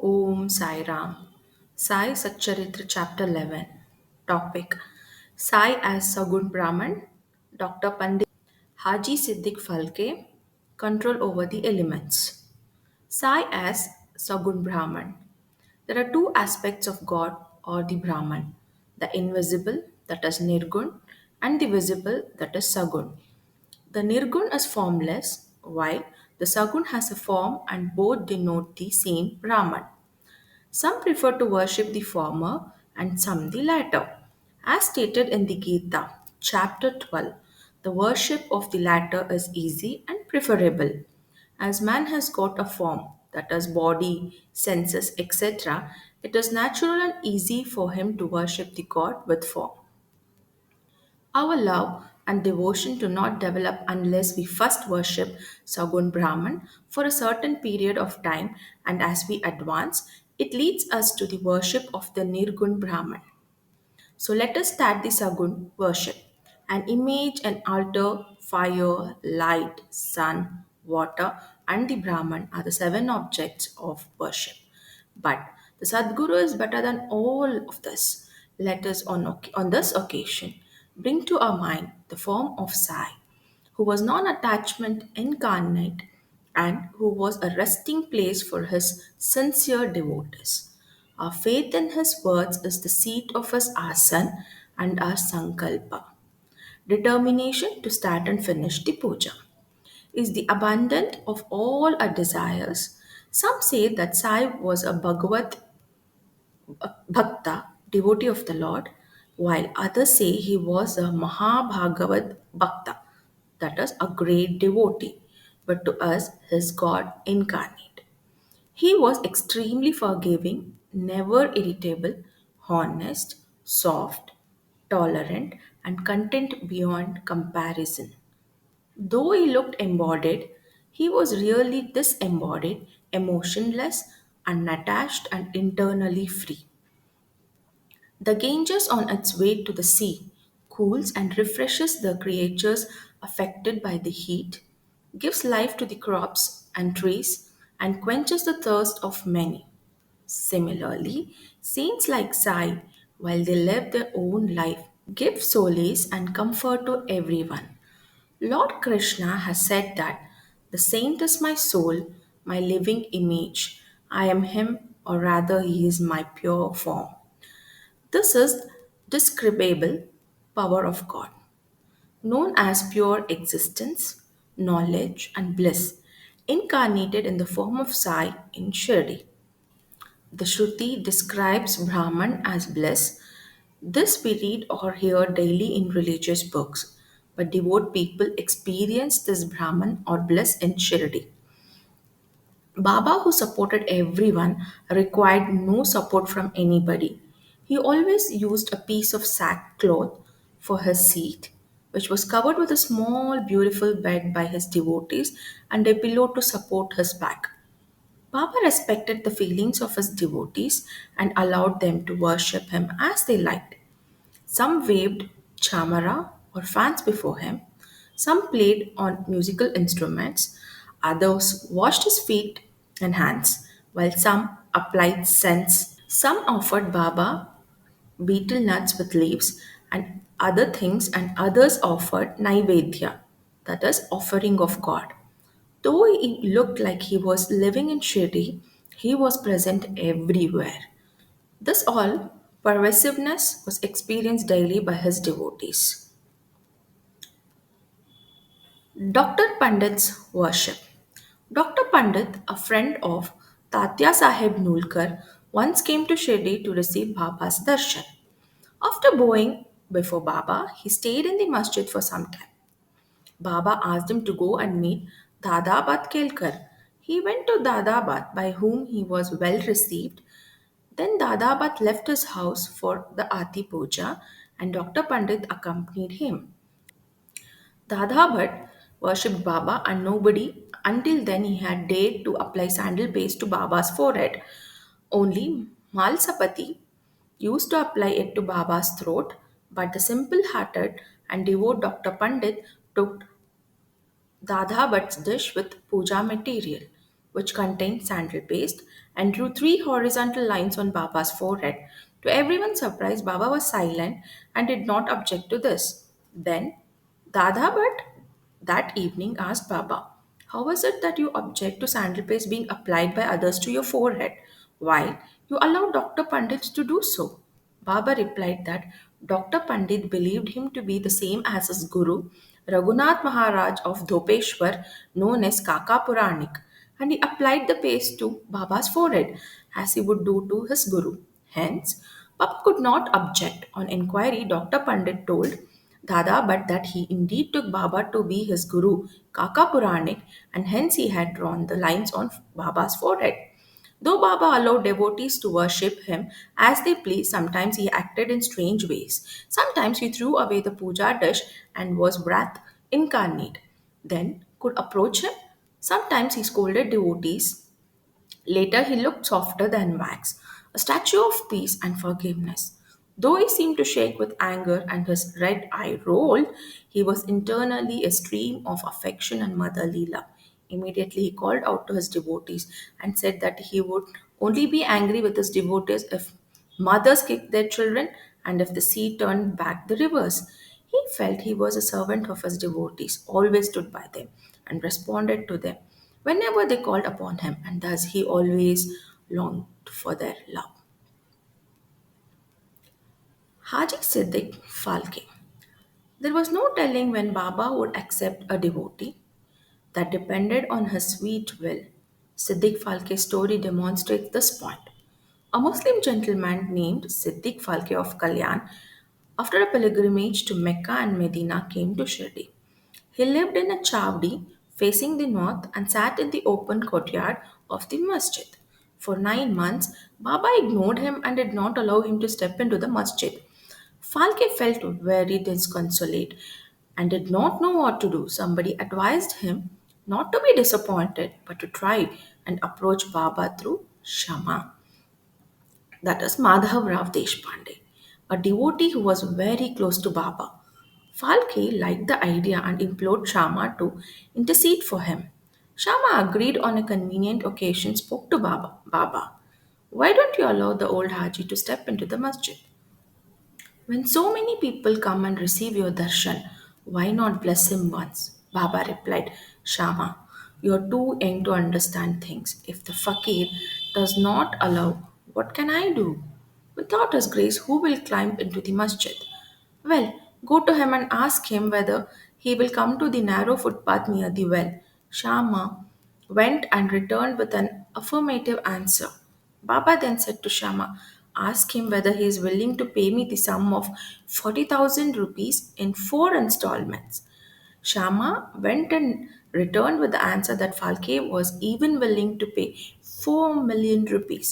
Om Sairam. Sai Satcharitra Chapter 11. Topic Sai as Sagun Brahman. Dr. Pandit Haji Siddiq Falke. Control over the elements. Sai as Sagun Brahman. There are two aspects of God or the Brahman, the invisible, that is Nirgun, and the visible, that is Sagun. The Nirgun is formless, while the Sagun has a form and both denote the same Brahman. Some prefer to worship the former and some the latter. As stated in the Gita, chapter 12, the worship of the latter is easy and preferable. As man has got a form, that is, body, senses, etc., it is natural and easy for him to worship the God with form. Our love and devotion do not develop unless we first worship Sagun Brahman for a certain period of time, and as we advance, it leads us to the worship of the Nirgun Brahman. So let us start the Sagun worship. An image, an altar, fire, light, sun, water, and the Brahman are the seven objects of worship. But the Sadguru is better than all of this. Let us, on this occasion, bring to our mind the form of Sai, who was non attachment incarnate and who was a resting place for his sincere devotees. Our faith in his words is the seat of his asan and our sankalpa. Determination to start and finish the puja is the abundant of all our desires. Some say that Sai was a Bhagavat Bhakta, devotee of the Lord, while others say he was a Mahabhagavad Bhakta, that is, a great devotee, but to us, his God incarnate. He was extremely forgiving, never irritable, honest, soft, tolerant, and content beyond comparison. Though he looked embodied, he was really disembodied, emotionless, unattached, and internally free. The Ganges, on its way to the sea, cools and refreshes the creatures affected by the heat, gives life to the crops and trees, and quenches the thirst of many. Similarly, saints like Sai, while they live their own life, give solace and comfort to everyone. Lord Krishna has said that the saint is my soul, my living image. I am him, or rather, he is my pure form. This is describable power of God, known as pure existence, knowledge, and bliss, incarnated in the form of Sai in Shirdi. The Shruti describes Brahman as bliss. This we read or hear daily in religious books, but devout people experience this Brahman or bliss in Shirdi. Baba, who supported everyone, required no support from anybody. He always used a piece of sackcloth for his seat, which was covered with a small, beautiful bed by his devotees and a pillow to support his back. Baba respected the feelings of his devotees and allowed them to worship him as they liked. Some waved chamara or fans before him, some played on musical instruments, others washed his feet and hands, while some applied scents. Some offered Baba betel nuts with leaves and other things, and others offered naivedya, that is, offering of God. Though he looked like he was living in Shirdi, he was present everywhere. This all pervasiveness was experienced daily by his devotees. Dr. Pandit's worship. Dr. Pandit, a friend of Tatya Sahib Nulkar, once came to Shirdi to receive Baba's darshan. After bowing before Baba, he stayed in the masjid for some time. Baba asked him to go and meet Dadabat Kelkar. He went to Dadabat, by whom he was well received. Then Dadabat left his house for the Aati Puja and Dr. Pandit accompanied him. Dadabat worshipped Baba and nobody until then he had dared to apply sandal paste to Baba's forehead. Only Malsapati used to apply it to Baba's throat, but the simple hearted and devout Dr. Pandit took Dadabat's dish with puja material. which contained sandal paste, and drew three horizontal lines on Baba's forehead. To everyone's surprise, Baba was silent and did not object to this. Then Dada Bhatt that evening asked Baba, "How was it that you object to sandal paste being applied by others to your forehead, while you allow Dr. Pandit to do so?" Baba replied that Dr. Pandit believed him to be the same as his guru, Raghunath Maharaj of Dhopeshwar, known as Kaka Puranik, and he applied the paste to Baba's forehead as he would do to his guru. Hence, Baba could not object. On inquiry, Dr. Pandit told Dada but that he indeed took Baba to be his guru, Kaka Puranik, and hence he had drawn the lines on Baba's forehead. Though Baba allowed devotees to worship him as they pleased, sometimes he acted in strange ways. Sometimes he threw away the puja dish and was wrath incarnate. Then could approach him. Sometimes he scolded devotees. Later, he looked softer than wax, a statue of peace and forgiveness. Though he seemed to shake with anger and his red eye rolled, he was internally a stream of affection and motherly love. Immediately, he called out to his devotees and said that he would only be angry with his devotees if mothers kicked their children and if the sea turned back the rivers. He felt he was a servant of his devotees, always stood by them and responded to them whenever they called upon him, and thus he always longed for their love. Haji Siddiq Falke. There was no telling when Baba would accept a devotee. That depended on his sweet will. Siddiq Falke's story demonstrates this point. A Muslim gentleman named Siddiq Falke of Kalyan, after a pilgrimage to Mecca and Medina, came to Shirdi. He lived in a chawdi facing the north and sat in the open courtyard of the masjid. For 9 months, Baba ignored him and did not allow him to step into the masjid. Falke felt very disconsolate and did not know what to do. Somebody advised him not to be disappointed but to try and approach Baba through Shama, that is Madhav Rao Deshpande, a devotee who was very close to Baba. Falke liked the idea and implored Shama to intercede for him. Shama agreed on a convenient occasion, spoke to Baba, "Why don't you allow the old Haji to step into the masjid? When so many people come and receive your darshan, why not bless him once?" Baba replied, "Shama, you're too young to understand things. If the fakir does not allow, what can I do? Without his grace, who will climb into the masjid? Well, go to him and ask him whether he will come to the narrow footpath near the well." Shama went and returned with an affirmative answer. Baba then said to Shama, "Ask him whether he is willing to pay me the sum of 40,000 rupees in 4 installments." Shama went and returned with the answer that Falke was even willing to pay 4 million rupees.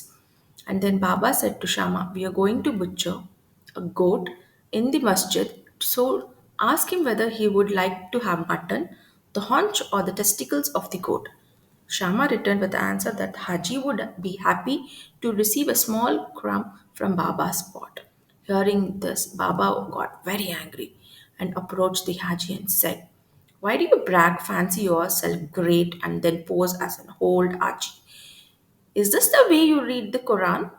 And then Baba said to Shama, "We are going to butcher a goat in the masjid, so ask him whether he would like to have mutton, the haunch, or the testicles of the goat." Shama returned with the answer that Haji would be happy to receive a small crumb from Baba's pot. Hearing this, Baba got very angry and approached the Haji and said, "Why do you brag, fancy yourself great, and then pose as an old Haji? Is this the way you read the Quran?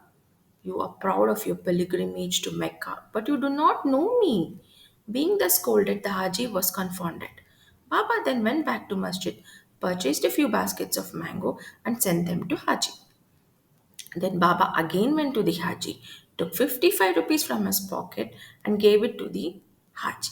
You are proud of your pilgrimage to Mecca, but you do not know me." Being thus scolded, the Haji was confounded. Baba then went back to Masjid, purchased a few baskets of mango, and sent them to Haji. Then Baba again went to the Haji, took 55 rupees from his pocket, and gave it to the Haji.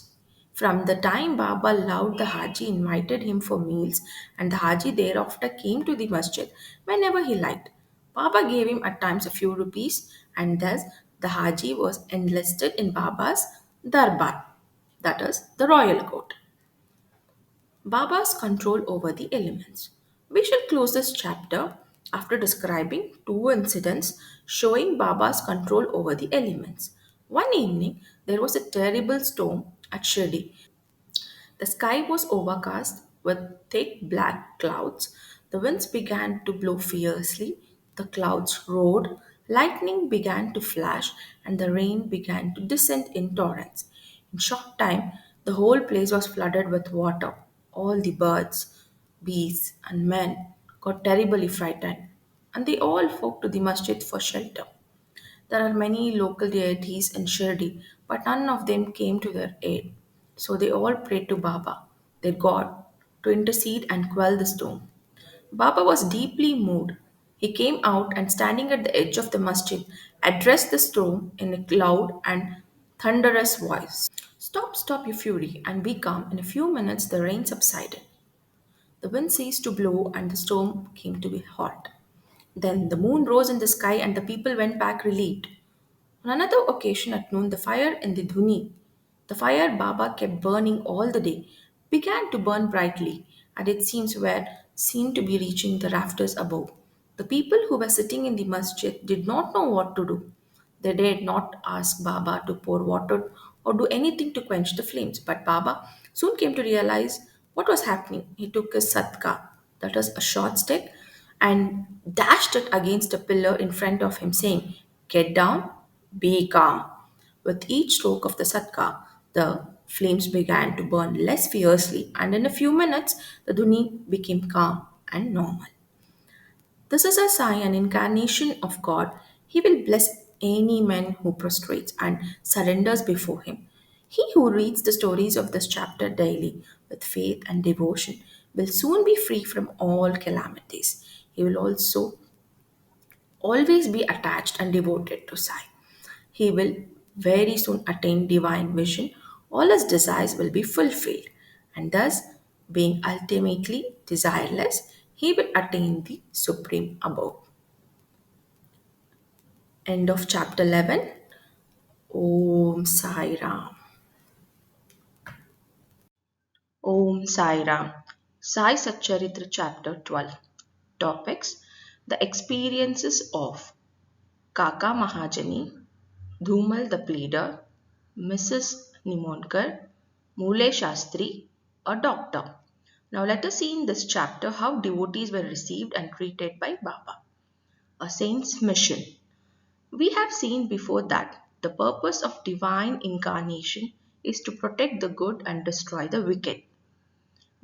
From the time Baba loved the Haji, invited him for meals, and the Haji thereafter came to the masjid whenever he liked. Baba gave him at times a few rupees, and thus the Haji was enlisted in Baba's darbar, that is, the royal court. Baba's control over the elements. We shall close this chapter after describing two incidents showing Baba's control over the elements. One evening, there was a terrible storm at Shirdi. The sky was overcast with thick black clouds. The winds began to blow fiercely. The clouds roared. Lightning began to flash, and the rain began to descend in torrents. In short time, the whole place was flooded with water. All the birds, beasts, and men got terribly frightened, and they all flocked to the masjid for shelter. There are many local deities in Shirdi, but none of them came to their aid. So they all prayed to Baba, their god, to intercede and quell the storm. Baba was deeply moved. He came out and, standing at the edge of the masjid, addressed the storm in a loud and thunderous voice. Stop, stop, you fury, and be calm. In a few minutes, the rain subsided. The wind ceased to blow, and the storm came to be halt. Then the moon rose in the sky, and the people went back relieved. On another occasion at noon, the fire in the dhuni, the fire Baba kept burning all the day, began to burn brightly, and it seems were seen to be reaching the rafters above. The people who were sitting in the masjid did not know what to do. They dared not ask Baba to pour water or do anything to quench the flames, but Baba soon came to realize what was happening. He took his satka, that is a short stick, and dashed it against a pillar in front of him, saying, "Get down, be calm." With each stroke of the satka, the flames began to burn less fiercely, and in a few minutes, the dhuni became calm and normal. This is a sign and incarnation of God. He will bless any man who prostrates and surrenders before him. He who reads the stories of this chapter daily with faith and devotion will soon be free from all calamities. He will also always be attached and devoted to Sai. He will very soon attain divine vision. All his desires will be fulfilled, and thus, being ultimately desireless, he will attain the supreme abode. End of chapter 11. Om Sai Ram. Om Sai Ram. Sai Satcharitra chapter 12. Topics: the experiences of Kaka Mahajani, Dhumal the pleader, Mrs. Nimonkar, Mule Shastri, a doctor. Now let us see in this chapter how devotees were received and treated by Baba. A saint's mission. We have seen before that the purpose of divine incarnation is to protect the good and destroy the wicked.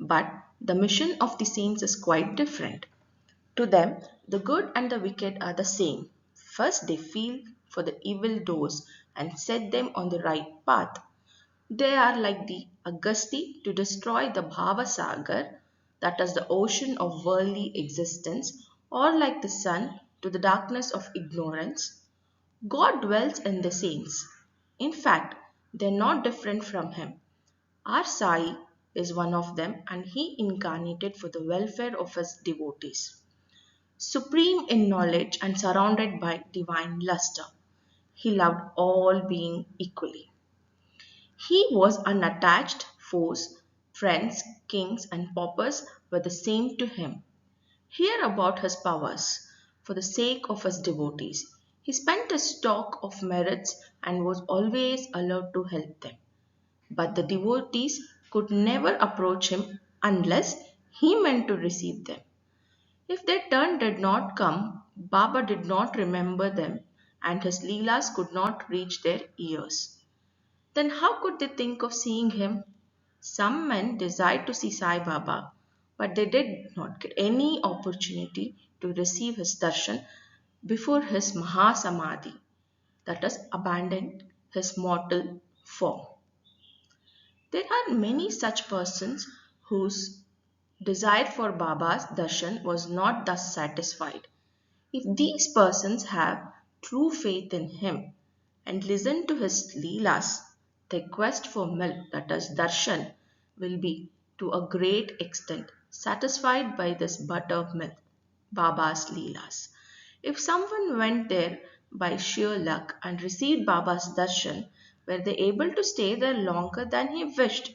But the mission of the saints is quite different. To them, the good and the wicked are the same. First, they feel for the evil doers and set them on the right path. They are like the Agasti to destroy the Bhava Sagar, that is the ocean of worldly existence, or like the sun to the darkness of ignorance. God dwells in the saints. In fact, they are not different from Him. Our Sai is one of them, and He incarnated for the welfare of His devotees. Supreme in knowledge and surrounded by divine luster, He loved all being equally. He was unattached, foes, friends, kings, and paupers were the same to Him. Hear about His powers. For the sake of His devotees, He spent His stock of merits and was always allowed to help them. But the devotees could never approach Him unless He meant to receive them. If their turn did not come, Baba did not remember them and His Leelas could not reach their ears. Then how could they think of seeing him? Some men desired to see Sai Baba, but they did not get any opportunity to receive his darshan before his Mahasamadhi, that is, abandoned his mortal form. There are many such persons whose desire for Baba's darshan was not thus satisfied. If these persons have true faith in him and listen to his leelas, their quest for milk, that is darshan, will be to a great extent satisfied by this buttermilk, Baba's leelas. If someone went there by sheer luck and received Baba's darshan, were they able to stay there longer than he wished?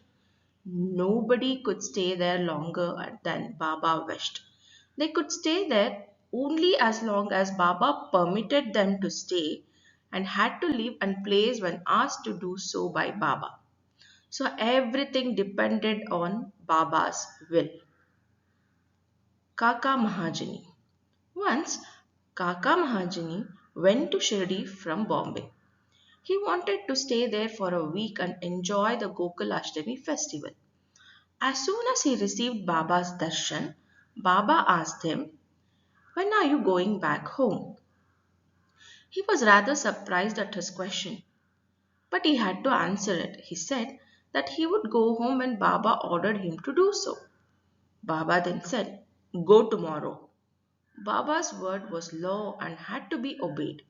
Nobody could stay there longer than Baba wished. They could stay there only as long as Baba permitted them to stay and had to leave and place when asked to do so by Baba. So everything depended on Baba's will. Kaka Mahajani. Once, Kaka Mahajani went to Shirdi from Bombay. He wanted to stay there for a week and enjoy the Gokulashtami festival. As soon as he received Baba's darshan, Baba asked him, "When are you going back home?" He was rather surprised at his question, but he had to answer it. He said that he would go home when Baba ordered him to do so. Baba then said, "Go tomorrow." Baba's word was law and had to be obeyed.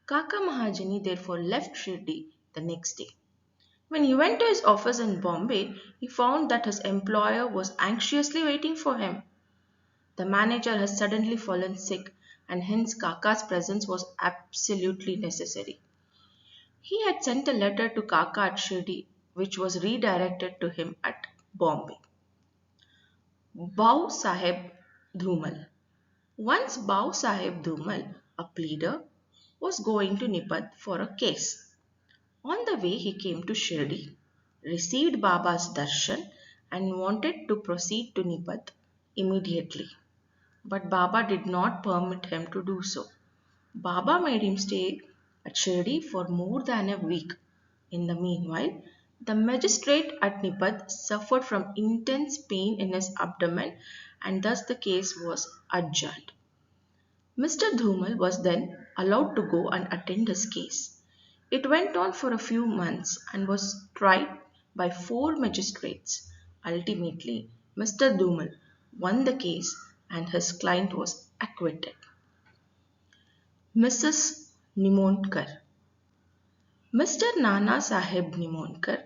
Kaka Mahajani therefore left Shirdi the next day. When he went to his office in Bombay, he found that his employer was anxiously waiting for him. The manager had suddenly fallen sick, and hence Kaka's presence was absolutely necessary. He had sent a letter to Kaka at Shirdi, which was redirected to him at Bombay. Bau Sahib Dhumal. Once Bau Sahib Dhumal, a pleader, was going to Nipad for a case. On the way, he came to Shirdi, received Baba's darshan, and wanted to proceed to Nipad immediately. But Baba did not permit him to do so. Baba made him stay at Shirdi for more than a week. In the meanwhile, the magistrate at Nipad suffered from intense pain in his abdomen, and thus the case was adjourned. Mr. Dhumal was then allowed to go and attend his case. It went on for a few months and was tried by four magistrates. Ultimately, Mr. Dhumal won the case and his client was acquitted. Mrs. Nimonkar. Mr. Nana Sahib Nimonkar,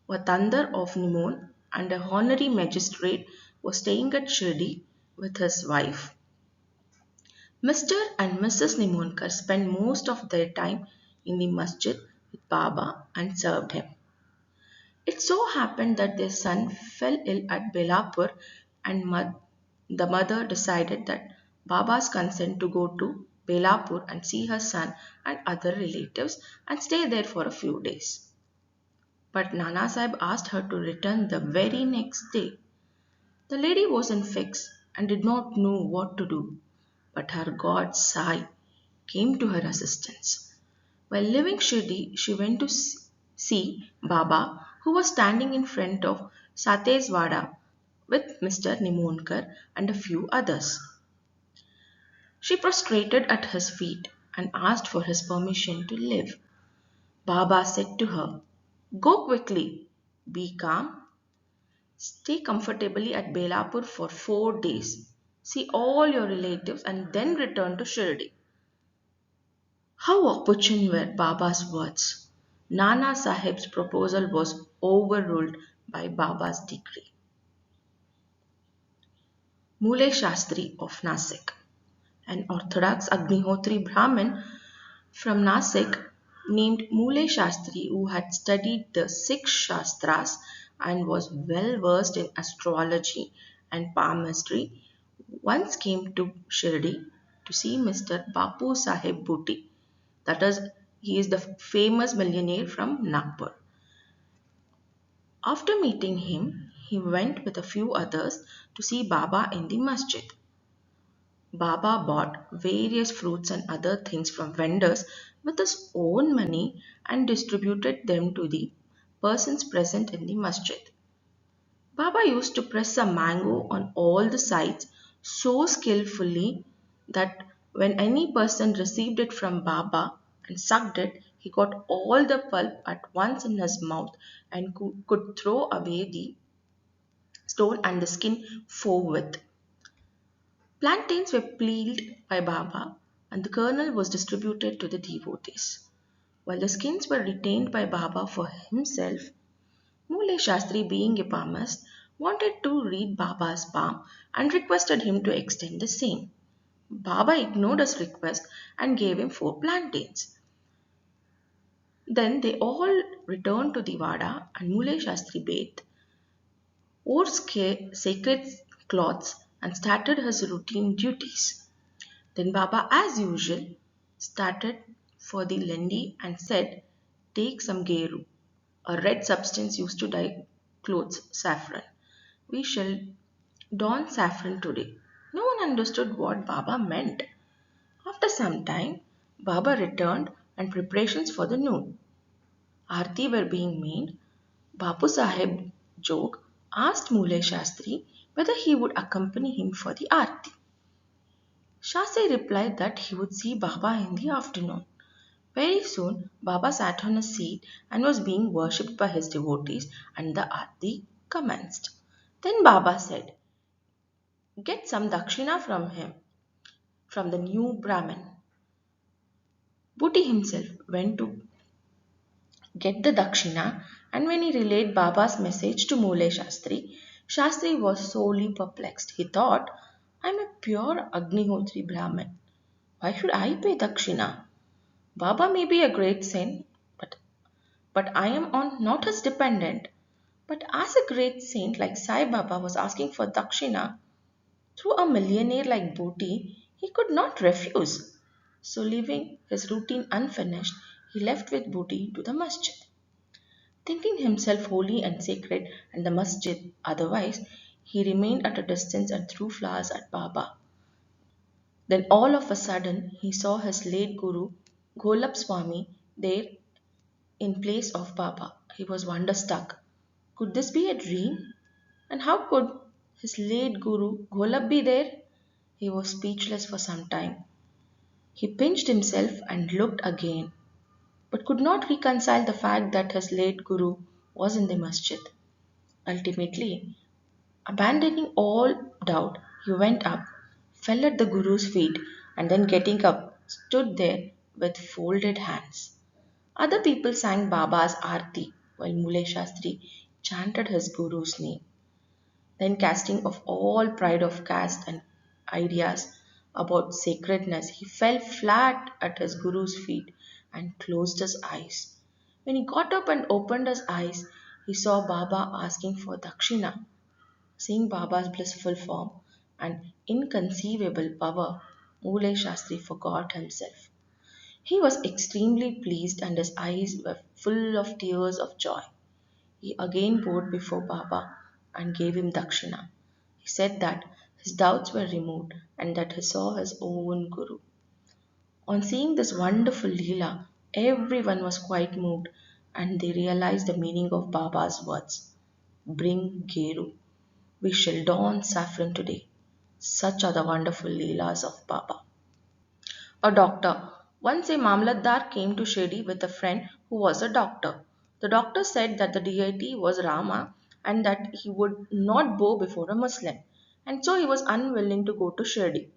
a Tandar of Nimon and a honorary magistrate, was staying at Shirdi with his wife. Mr. and Mrs. Nimonkar spent most of their time in the masjid with Baba and served him. It so happened that their son fell ill at Belapur, and the mother decided that Baba's consent to go to Belapur and see her son and other relatives and stay there for a few days. But Nana Sahib asked her to return the very next day. The lady was in fix and did not know what to do, but her god Sai came to her assistance. While leaving Shirdi, she went to see Baba, who was standing in front of Sateswada with Mr. Nimonkar and a few others. She prostrated at his feet and asked for his permission to live. Baba said to her, "Go quickly, be calm, stay comfortably at Belapur for 4 days, see all your relatives, and then return to Shirdi." How opportune were Baba's words! Nana Sahib's proposal was overruled by Baba's decree. Mule Shastri of Nasik, an Orthodox Agnihotri Brahmin from Nasik named Mule Shastri, who had studied the six Shastras and was well versed in astrology and palmistry, once came to Shirdi to see Mr. Bapu Sahib Bhuti. That is, he is the famous millionaire from Nagpur. After meeting him, he went with a few others to see Baba in the masjid. Baba bought various fruits and other things from vendors with his own money and distributed them to the persons present in the masjid. Baba used to press a mango on all the sides so skillfully that when any person received it from Baba and sucked it, he got all the pulp at once in his mouth and could throw away the stone and the skin forthwith. Plantains were peeled by Baba and the kernel was distributed to the devotees. While the skins were retained by Baba for himself, Mule Shastri, being a palmist, wanted to read Baba's palm and requested him to extend the same. Baba ignored his request and gave him 4 plantains. Then they all returned to the Vada and Mule Shastri bathed, wore sacred cloths, and started his routine duties. Then Baba, as usual, started for the lendi and said, "Take some geru, a red substance used to dye clothes, saffron. We shall don saffron today." No one understood what Baba meant. After some time, Baba returned and preparations for the noon. Aarti were being made. Bapu Sahib Jog asked Mule Shastri whether he would accompany him for the arti. Shastri replied that he would see Baba in the afternoon. Very soon, Baba sat on a seat and was being worshipped by his devotees, and the arti commenced. Then Baba said, "Get some dakshina from him, from the new Brahmin." Bhuti himself went to get the dakshina, and when he relayed Baba's message to Mule Shastri, Shastri was sorely perplexed. He thought, "I'm a pure Agnihotri Brahmin. Why should I pay dakshina? Baba may be a great saint, but I am on not his dependent." But as a great saint like Sai Baba was asking for dakshina through a millionaire like Booty, he could not refuse. So, leaving his routine unfinished, he left with Booty to the masjid. Thinking himself holy and sacred and the masjid otherwise, he remained at a distance and threw flowers at Baba. Then all of a sudden he saw his late guru Golap Swami there in place of Baba. He was wonderstruck. Could this be a dream? And how could his late guru Golap be there? He was speechless for some time. He pinched himself and looked again, but could not reconcile the fact that his late guru was in the masjid. Ultimately, abandoning all doubt, he went up, fell at the Guru's feet, and then getting up, stood there with folded hands. Other people sang Baba's Aarti while Mule Shastri chanted his Guru's name. Then, casting off all pride of caste and ideas about sacredness, he fell flat at his Guru's feet and closed his eyes. When he got up and opened his eyes, he saw Baba asking for dakshina. Seeing Baba's blissful form and inconceivable power, Mule Shastri forgot himself. He was extremely pleased and his eyes were full of tears of joy. He again bowed before Baba and gave him dakshina. He said that his doubts were removed and that he saw his own Guru. On seeing this wonderful Leela, everyone was quite moved and they realized the meaning of Baba's words. Bring Geru. We shall don saffron today. Such are the wonderful Leelas of Baba. A doctor. Once a Mamlatdar came to Shirdi with a friend who was a doctor. The doctor said that the deity was Rama and that he would not bow before a Muslim, and so he was unwilling to go to Shirdi.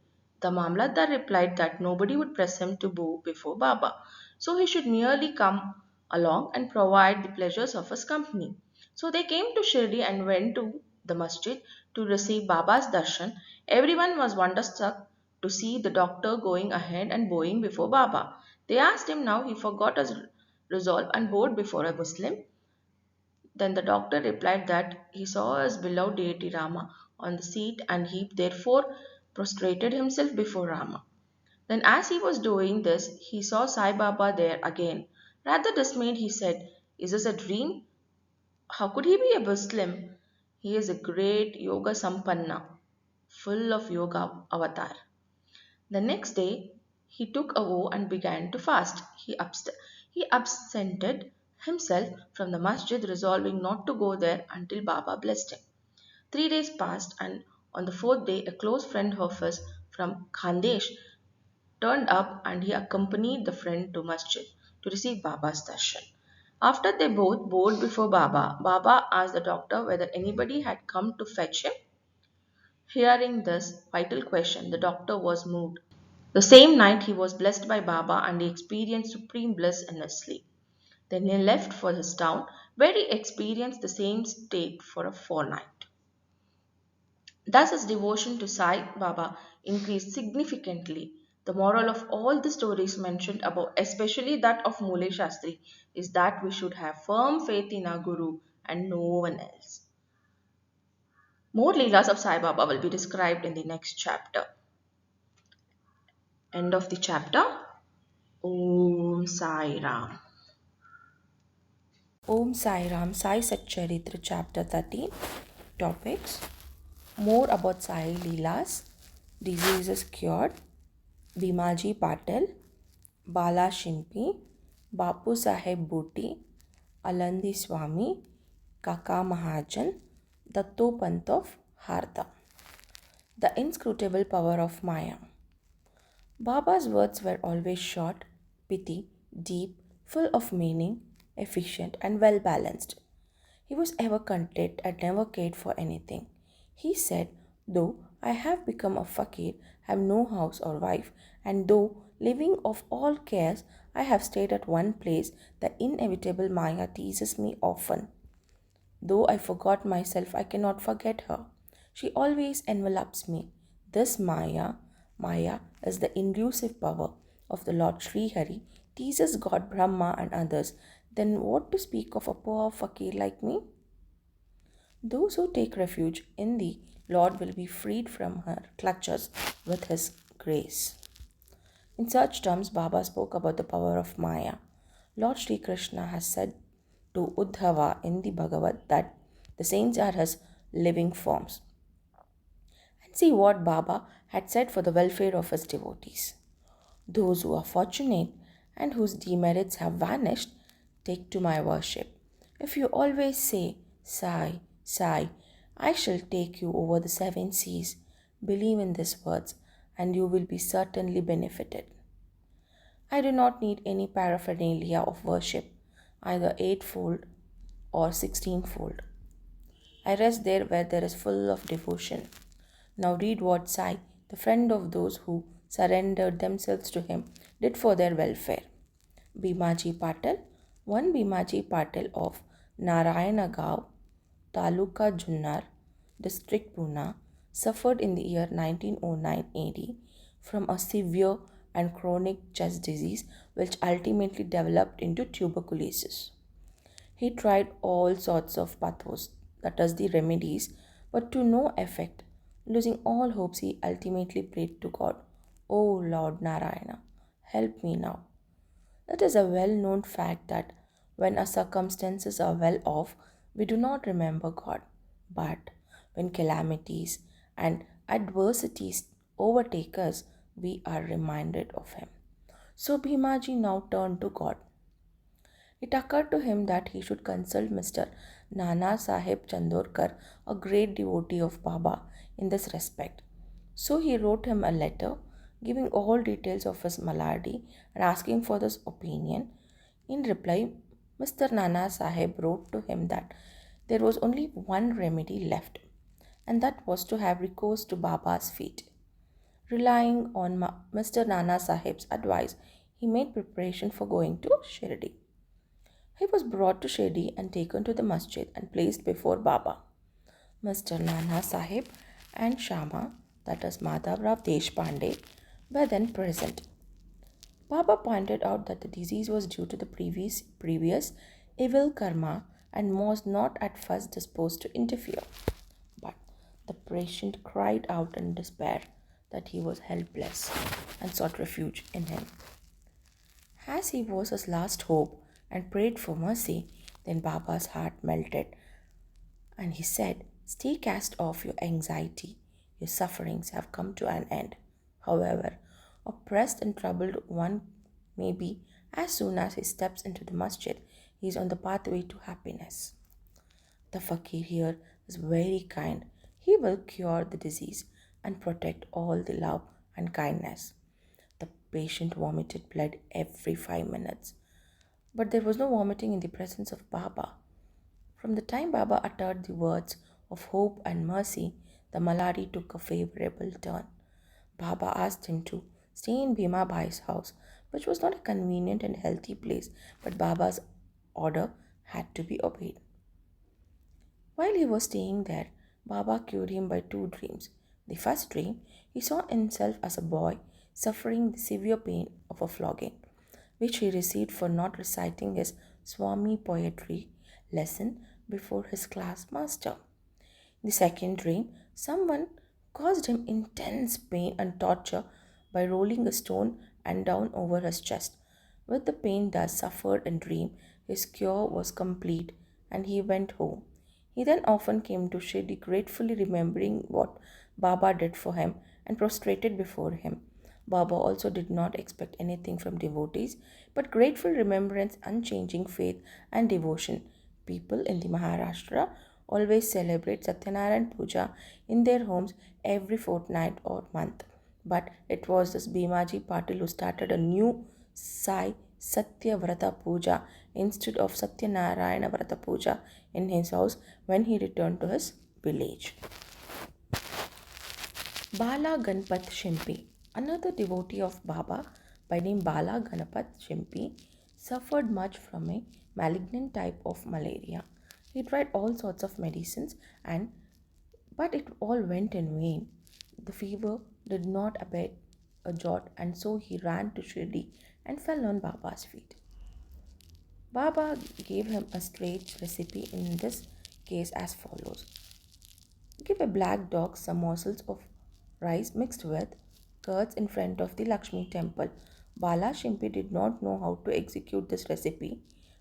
The Mamlatdar replied that nobody would press him to bow before Baba, so he should merely come along and provide the pleasures of his company. So they came to Shirdi and went to the masjid to receive Baba's darshan. Everyone was wonderstruck to see the doctor going ahead and bowing before Baba. They asked him now he forgot his resolve and bowed before a Muslim. Then the doctor replied that he saw his beloved deity Rama on the seat and he therefore prostrated himself before Rama. Then, as he was doing this, he saw Sai Baba there again. Rather dismayed, he said, "Is this a dream? How could he be a Muslim? He is a great Yoga Sampanna, full of Yoga avatar." The next day, he took a vow and began to fast. He absented himself from the masjid, resolving not to go there until Baba blessed him. 3 days passed, and on the fourth day, a close friend of his from Khandesh turned up and he accompanied the friend to masjid to receive Baba's darshan. After they both bowed before Baba, Baba asked the doctor whether anybody had come to fetch him. Hearing this vital question, the doctor was moved. The same night he was blessed by Baba and he experienced supreme bliss in his sleep. Then he left for his town where he experienced the same state for a fortnight. Thus his devotion to Sai Baba increased significantly. The moral of all the stories mentioned above, especially that of Mule Shastri, is that we should have firm faith in our Guru and no one else. More Leelas of Sai Baba will be described in the next chapter. End of the chapter. Om Sai Ram. Om Sai Ram, Sai Satcharitra, Chapter 13. Topics: more about Sai Leelas, diseases cured, Bhimaji Patil, Bala Shimpi, Bapu Saheb Booty, Alandi Swami, Kaka Mahajan, Datto Pantov, Hartha, the inscrutable power of Maya. Baba's words were always short, pithy, deep, full of meaning, efficient, and well balanced. He was ever content and never cared for anything. He said, though I have become a fakir, have no house or wife, and though living of all cares, I have stayed at one place, the inevitable Maya teases me often. Though I forgot myself, I cannot forget her. She always envelops me. This Maya is the elusive power of the Lord Sri Hari, teases God Brahma and others. Then what to speak of a poor fakir like me? Those who take refuge in the Lord will be freed from her clutches with his grace. In such terms, Baba spoke about the power of Maya. Lord Sri Krishna has said to Uddhava in the Bhagavad that the saints are his living forms. And see what Baba had said for the welfare of his devotees. Those who are fortunate and whose demerits have vanished, take to my worship. If you always say, Sai, Sai, I shall take you over the seven seas, believe in these words, and you will be certainly benefited. I do not need any paraphernalia of worship, either eightfold or sixteenfold. I rest there where there is full of devotion. Now read what Sai, the friend of those who surrendered themselves to him, did for their welfare. Bhimaji Patil, one Bhimaji Patil of Narayanagaon, Taluka Junnar, district Pune, suffered in the year 1909 AD from a severe and chronic chest disease which ultimately developed into tuberculosis. He tried all sorts of pathos, that is, the remedies, but to no effect. Losing all hopes, he ultimately prayed to God, O Lord Narayana, help me now. It is a well known fact that when our circumstances are well off, we do not remember God. But when calamities and adversities overtake us, we are reminded of Him. So Bhimaji now turned to God. It occurred to him that he should consult Mr. Nana Sahib Chandorkar, a great devotee of Baba, in this respect. So he wrote him a letter giving all details of his malady and asking for this opinion. In reply, Mr. Nana Sahib wrote to him that there was only one remedy left, and that was to have recourse to Baba's feet. Relying on Mr. Nana Sahib's advice, he made preparation for going to Shirdi. He was brought to Shirdi and taken to the masjid and placed before Baba. Mr. Nana Sahib and Shama, that is Madhavrao Deshpande, were then present. Baba pointed out that the disease was due to the previous evil karma and was not at first disposed to interfere. But the patient cried out in despair that he was helpless and sought refuge in him. As he was his last hope and prayed for mercy, then Baba's heart melted and he said, Stay cast off your anxiety. Your sufferings have come to an end. However, oppressed and troubled one may be, as soon as he steps into the masjid, he is on the pathway to happiness. The fakir here is very kind. He will cure the disease and protect all the love and kindness. The patient vomited blood every 5 minutes. But there was no vomiting in the presence of Baba. From the time Baba uttered the words of hope and mercy, the malady took a favorable turn. Baba asked him to stay in Bhima Bhai's house, which was not a convenient and healthy place, but Baba's order had to be obeyed. While he was staying there, Baba cured him by two dreams. The first dream, he saw himself as a boy suffering the severe pain of a flogging, which he received for not reciting his Swami poetry lesson before his class master. In the second dream, someone caused him intense pain and torture by rolling a stone and down over his chest. With the pain thus suffered in dream, his cure was complete and he went home. He then often came to Shirdi, gratefully remembering what Baba did for him and prostrated before him. Baba also did not expect anything from devotees, but grateful remembrance, unchanging faith, and devotion. People in the Maharashtra always celebrate Satyanarayan Puja in their homes every fortnight or month. But it was this Bhimaji Patil who started a new Sai Satyavrata Puja instead of Satyanarayana Vrata Puja in his house when he returned to his village. Bala Ganpat Shimpi, another devotee of Baba by name Bala Ganapat Shimpi, suffered much from a malignant type of malaria. He tried all sorts of medicines and but it all went in vain. The fever did not abate a jot, and so he ran to Shirdi and fell on Baba's feet. Baba gave him a straight recipe in this case as follows: give a black dog some morsels of rice mixed with curds in front of the Lakshmi temple. Bala Shimpi did not know how to execute this recipe,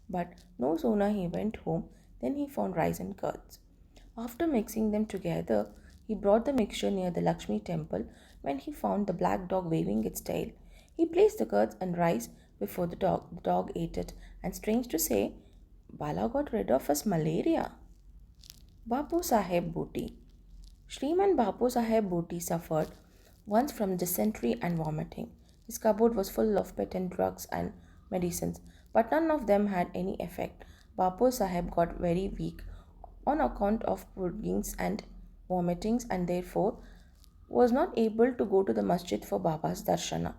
but no sooner he went home than he found rice and curds. After mixing them together, he brought the mixture near the Lakshmi temple when he found the black dog waving its tail. He placed the curds and rice before the dog. The dog ate it, and strange to say, Bala got rid of his malaria. Bapu Saheb Booty. Shriman Bapu Saheb Booty suffered once from dysentery and vomiting. His cupboard was full of patent drugs and medicines, but none of them had any effect. Bapu Saheb got very weak on account of puddings and vomitings and therefore was not able to go to the masjid for Baba's darshana.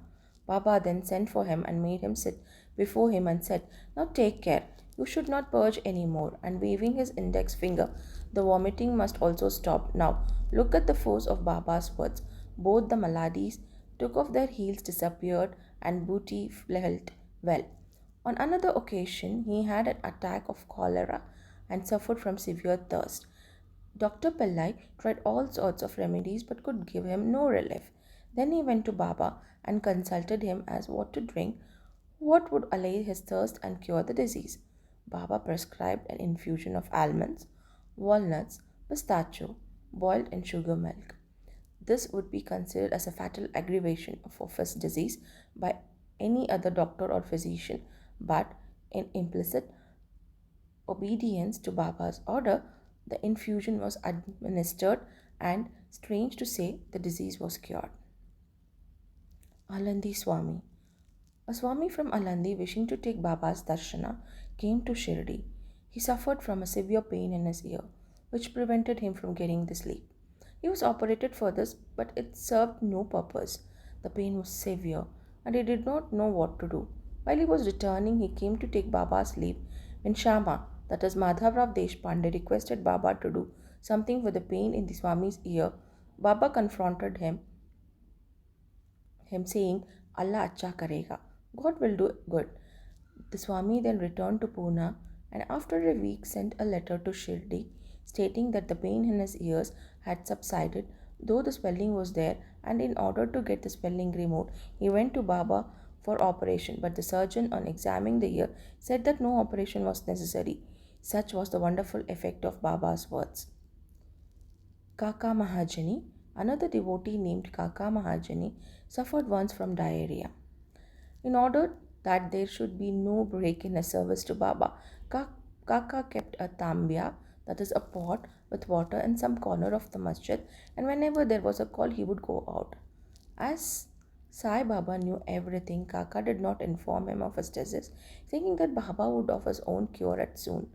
Baba then sent for him and made him sit before him and said, now take care, you should not purge any more. And waving his index finger, the vomiting must also stop. Now look at the force of Baba's words. Both the maladis took off their heels, disappeared, and Booty felt well. On another occasion, he had an attack of cholera and suffered from severe thirst. Dr. Pillai tried all sorts of remedies but could give him no relief. Then he went to Baba and consulted him as what to drink, what would allay his thirst and cure the disease. Baba prescribed an infusion of almonds, walnuts, pistachio, boiled in sugar milk. This would be considered as a fatal aggravation of his disease by any other doctor or physician, but in implicit obedience to Baba's order, the infusion was administered, and strange to say, the disease was cured. Alandi Swami. A Swami from Alandi wishing to take Baba's darshana came to Shirdi. He suffered from a severe pain in his ear, which prevented him from getting the sleep. He was operated for this, but it served no purpose. The pain was severe, and he did not know what to do. While he was returning, he came to take Baba's leave when Shama, that is Madhavrao Deshpande, requested Baba to do something for the pain in the Swami's ear. Baba confronted him saying, Allah acha karega. God will do good. The Swami then returned to Pune and after a week sent a letter to Shirdi stating that the pain in his ears had subsided, though the swelling was there, and in order to get the swelling removed, he went to Baba for operation. But the surgeon, on examining the ear, said that no operation was necessary. Such was the wonderful effect of Baba's words. Kaka Mahajani, another devotee named Kaka Mahajani, suffered once from diarrhea. In order that there should be no break in his service to Baba, Kaka kept a tambia, that is a pot with water in some corner of the masjid, and whenever there was a call, he would go out. As Sai Baba knew everything, Kaka did not inform him of his disease, thinking that Baba would of his own cure it soon.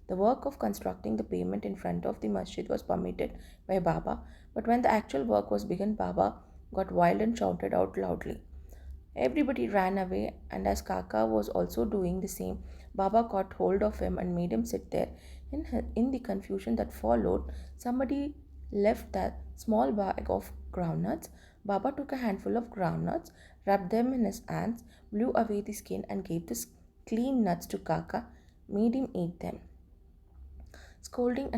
The work of constructing the pavement in front of the masjid was permitted by Baba, but when the actual work was begun, Baba got wild and shouted out loudly. Everybody ran away, and as Kaka was also doing the same, Baba caught hold of him and made him sit there. In the confusion that followed, somebody left that small bag of groundnuts. Baba took a handful of groundnuts, rubbed them in his hands, blew away the skin, and gave the clean nuts to Kaka, made him eat them. Scolding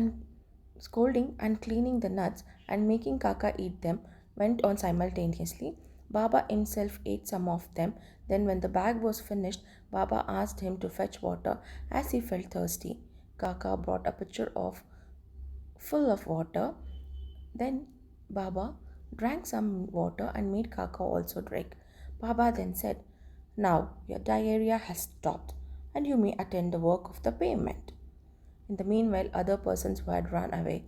and cleaning the nuts and making Kaka eat them went on simultaneously. Baba himself ate some of them. Then, when the bag was finished, Baba asked him to fetch water as he felt thirsty. Kaka brought a pitcher full of water. Then Baba drank some water and made Kaka also drink. Baba then said, now your diarrhea has stopped and you may attend the work of the payment. In the meanwhile, other persons who had run away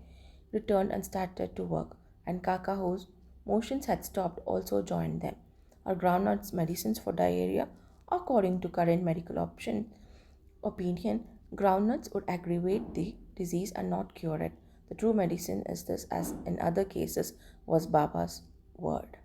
returned and started to work, and Kaka, whose motions had stopped, also joined them. Are groundnuts medicines for diarrhea? According to current medical opinion, groundnuts would aggravate the disease and not cure it. The true medicine is this, as in other cases, was Baba's word.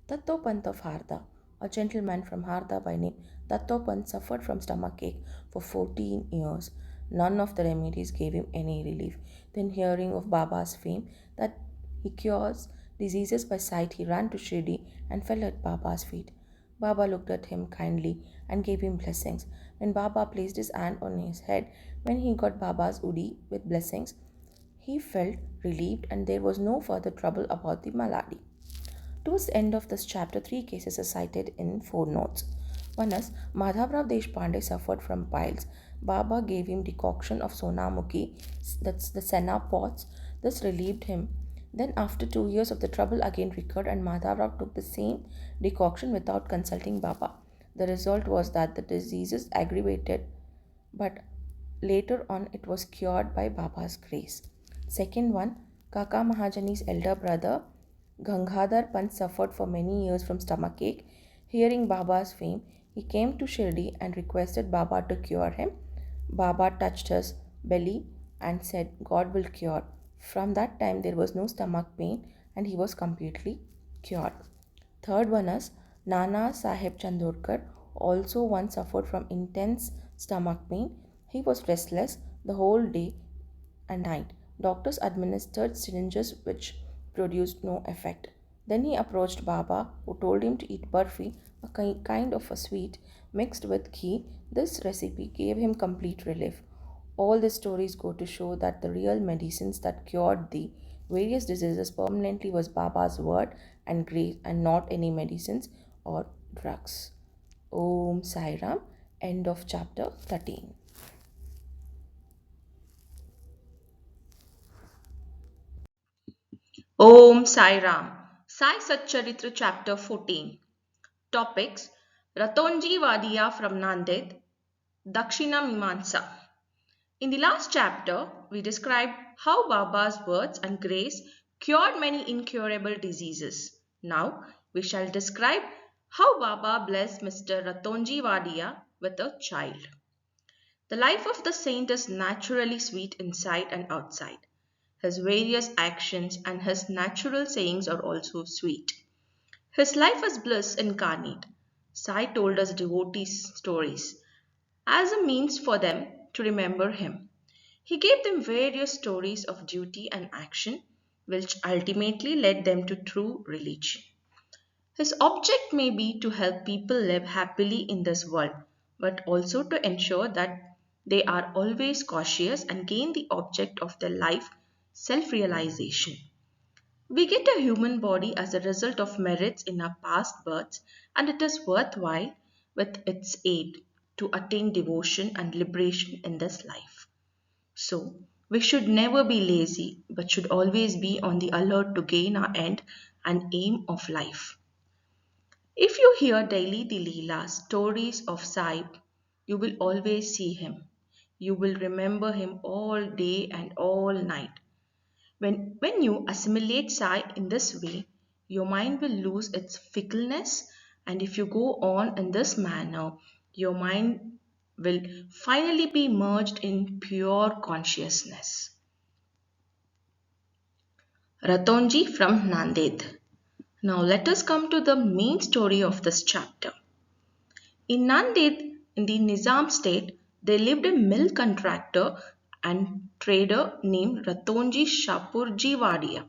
Dattopant of Harda, a gentleman from Harda by name Dattopant, suffered from stomachache for 14 years. None of the remedies gave him any relief. Then, hearing of Baba's fame that he cures diseases by sight, he ran to Shirdi and fell at Baba's feet. Baba looked at him kindly and gave him blessings. When Baba placed his hand on his head, when he got Baba's udi with blessings, he felt relieved and there was no further trouble about the malady. Towards the end of this chapter, three cases are cited in four notes. One is Madhavrao Deshpande suffered from piles. Baba gave him decoction of Sonamukhi, that's the senna pots. This relieved him. Then, after 2 years of the trouble again recurred, and Madhavrao took the same decoction without consulting Baba. The result was that the diseases aggravated, but later on it was cured by Baba's grace. Second one, Kaka Mahajani's elder brother Gangadhar Pant suffered for many years from stomachache. Hearing Baba's fame, he came to Shirdi and requested Baba to cure him. Baba touched his belly and said, God will cure. From that time, there was no stomach pain and he was completely cured. Third one is Nana Sahib Chandorkar also once suffered from intense stomach pain. He was restless the whole day and night. Doctors administered syringes which produced no effect. Then he approached Baba, who told him to eat barfi, a kind of a sweet mixed with ghee. This recipe gave him complete relief. All the stories go to show that the real medicines that cured the various diseases permanently was Baba's word and grace and not any medicines or drugs. Om Sairam. End of chapter 13. Om Sai Ram. Sai Satcharitra chapter 14. Topics Ratonji Vadia from Nanded, Dakshina Mimansa. In the last chapter, we described how Baba's words and grace cured many incurable diseases. Now, we shall describe how Baba blessed Mr. Ratonji Vadia with a child. The life of the saint is naturally sweet inside and outside. His various actions and his natural sayings are also sweet. His life is bliss incarnate. Sai told us devotees' stories as a means for them to remember him. He gave them various stories of duty and action, which ultimately led them to true religion. His object may be to help people live happily in this world, but also to ensure that they are always cautious and gain the object of their life, self realization. We get a human body as a result of merits in our past births, and it is worthwhile, with its aid, to attain devotion and liberation in this life. So, we should never be lazy, but should always be on the alert to gain our end and aim of life. If you hear daily the Leela stories of Saib, you will always see him. You will remember him all day and all night. When you assimilate Sai in this way, your mind will lose its fickleness, and if you go on in this manner, your mind will finally be merged in pure consciousness. Ratonji from Nanded. Now let us come to the main story of this chapter. In Nanded, in the Nizam state, there lived a mill contractor and trader named Ratonji Shapurji Wadia.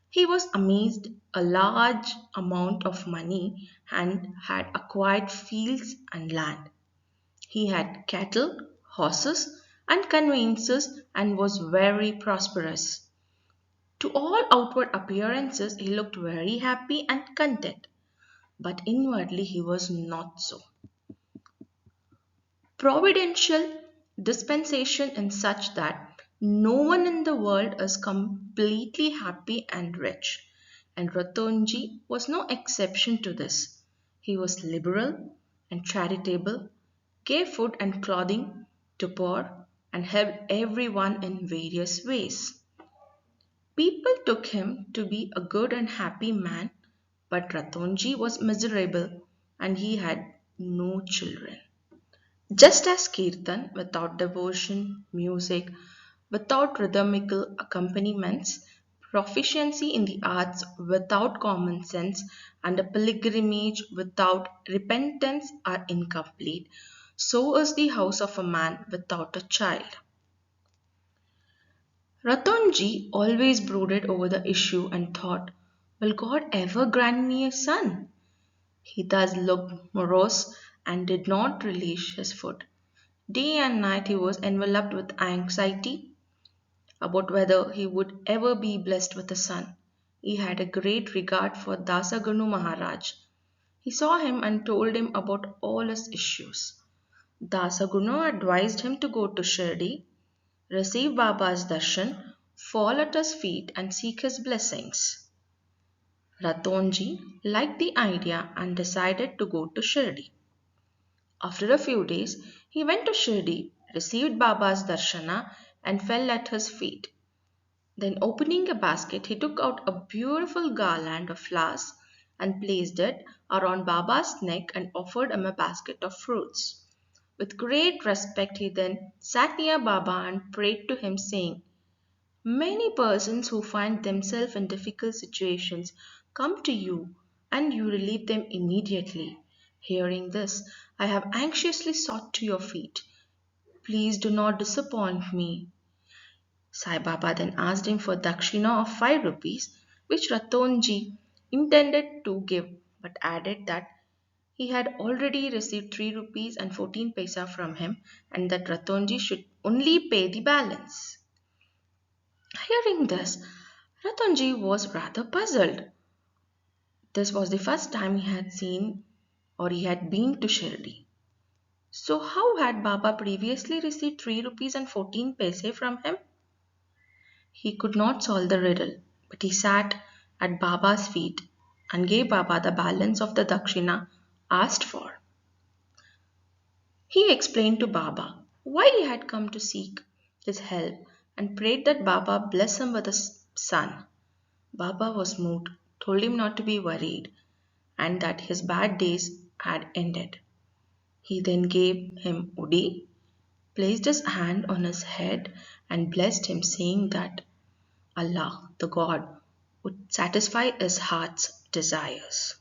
He was amassed a large amount of money and had acquired fields and land. He had cattle, horses, and conveyances and was very prosperous. To all outward appearances, he looked very happy and content, but inwardly he was not so. Providential dispensation in such that no one in the world is completely happy and rich, and Ratonji was no exception to this. He was liberal and charitable, gave food and clothing to poor, and helped everyone in various ways. People took him to be a good and happy man, but Ratonji was miserable and he had no children. Just as Kirtan, without devotion, music, without rhythmical accompaniments, proficiency in the arts without common sense, and a pilgrimage without repentance are incomplete, so is the house of a man without a child. Ratonji always brooded over the issue and thought, will God ever grant me a son? He thus looked morose and did not relish his food. Day and night he was enveloped with anxiety about whether he would ever be blessed with a son. He had a great regard for Dasagunu Maharaj. He saw him and told him about all his issues. Dasagunu advised him to go to Shirdi, receive Baba's darshan, fall at his feet and seek his blessings. Ratonji liked the idea and decided to go to Shirdi. After a few days, he went to Shirdi, received Baba's darshana, and fell at his feet. Then, opening a basket, he took out a beautiful garland of flowers and placed it around Baba's neck and offered him a basket of fruits. With great respect, he then sat near Baba and prayed to him, saying, many persons who find themselves in difficult situations come to you and you relieve them immediately. Hearing this, I have anxiously sought to your feet. Please do not disappoint me. Sai Baba then asked him for dakshina of 5 rupees, which Ratonji intended to give, but added that he had already received 3 rupees and 14 paisa from him and that Ratonji should only pay the balance. Hearing this, Ratanji was rather puzzled. This was the first time he had seen or he had been to Shirdi. So how had Baba previously received 3 rupees and 14 paise from him? He could not solve the riddle, but he sat at Baba's feet and gave Baba the balance of the dakshina asked for. He explained to Baba why he had come to seek his help and prayed that Baba bless him with a son. Baba was moved, told him not to be worried, and that his bad days had ended. He then gave him Udi, placed his hand on his head, and blessed him, saying that Allah, the God, would satisfy his heart's desires.